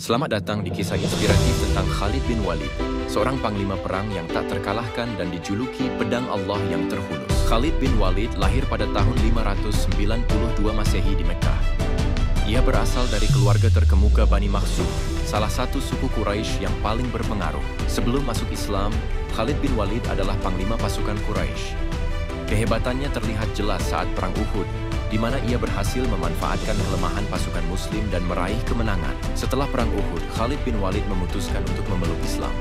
Selamat datang di kisah inspiratif tentang Khalid bin Walid, seorang panglima perang yang tak terkalahkan dan dijuluki pedang Allah yang terhunus. Khalid bin Walid lahir pada tahun 592 Masehi di Mekah. Ia berasal dari keluarga terkemuka Bani Makhzum, salah satu suku Quraisy yang paling berpengaruh. Sebelum masuk Islam, Khalid bin Walid adalah panglima pasukan Quraisy. Kehebatannya terlihat jelas saat Perang Uhud, di mana ia berhasil memanfaatkan kelemahan pasukan Muslim dan meraih kemenangan. Setelah Perang Uhud, Khalid bin Walid memutuskan untuk memeluk Islam.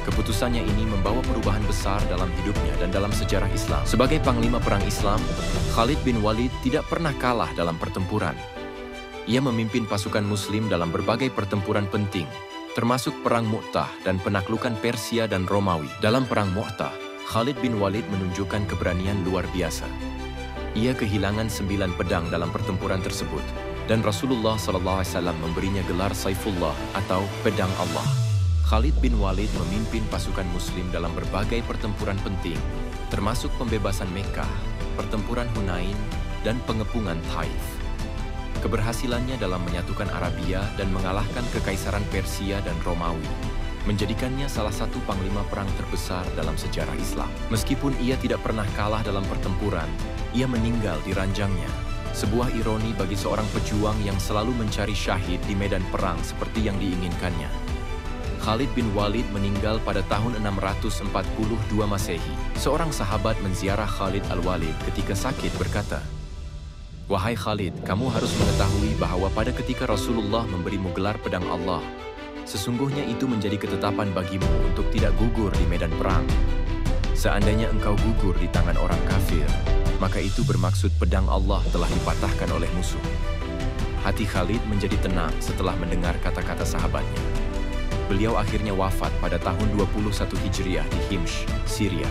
Keputusannya ini membawa perubahan besar dalam hidupnya dan dalam sejarah Islam. Sebagai panglima perang Islam, Khalid bin Walid tidak pernah kalah dalam pertempuran. Ia memimpin pasukan Muslim dalam berbagai pertempuran penting, termasuk Perang Mu'tah dan penaklukan Persia dan Romawi. Dalam Perang Mu'tah, Khalid bin Walid menunjukkan keberanian luar biasa. Ia kehilangan 9 pedang dalam pertempuran tersebut, dan Rasulullah SAW memberinya gelar Saifullah atau Pedang Allah. Khalid bin Walid memimpin pasukan Muslim dalam berbagai pertempuran penting, termasuk pembebasan Mekah, pertempuran Hunain, dan pengepungan Taif. Keberhasilannya dalam menyatukan Arabia dan mengalahkan kekaisaran Persia dan Romawi menjadikannya salah satu panglima perang terbesar dalam sejarah Islam. Meskipun ia tidak pernah kalah dalam pertempuran, ia meninggal di ranjangnya. Sebuah ironi bagi seorang pejuang yang selalu mencari syahid di medan perang seperti yang diinginkannya. Khalid bin Walid meninggal pada tahun 642 Masehi. Seorang sahabat menziarah Khalid al-Walid ketika sakit berkata, "Wahai Khalid, kamu harus mengetahui bahwa pada ketika Rasulullah memberimu gelar pedang Allah, sesungguhnya itu menjadi ketetapan bagimu untuk tidak gugur di medan perang. Seandainya engkau gugur di tangan orang kafir, maka itu bermaksud pedang Allah telah dipatahkan oleh musuh." Hati Khalid menjadi tenang setelah mendengar kata-kata sahabatnya. Beliau akhirnya wafat pada tahun 21 Hijriah di Himyr, Syria,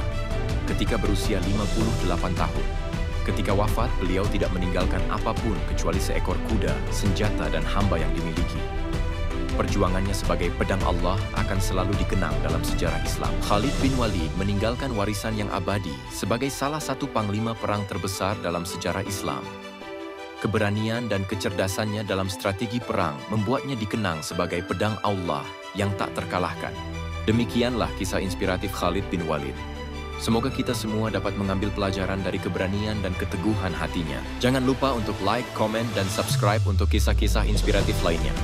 ketika berusia 58 tahun. Ketika wafat, beliau tidak meninggalkan apapun kecuali seekor kuda, senjata, dan hamba yang dimiliki. Perjuangannya sebagai pedang Allah akan selalu dikenang dalam sejarah Islam. Khalid bin Walid meninggalkan warisan yang abadi sebagai salah satu panglima perang terbesar dalam sejarah Islam. Keberanian dan kecerdasannya dalam strategi perang membuatnya dikenang sebagai pedang Allah yang tak terkalahkan. Demikianlah kisah inspiratif Khalid bin Walid. Semoga kita semua dapat mengambil pelajaran dari keberanian dan keteguhan hatinya. Jangan lupa untuk like, komen, dan subscribe untuk kisah-kisah inspiratif lainnya.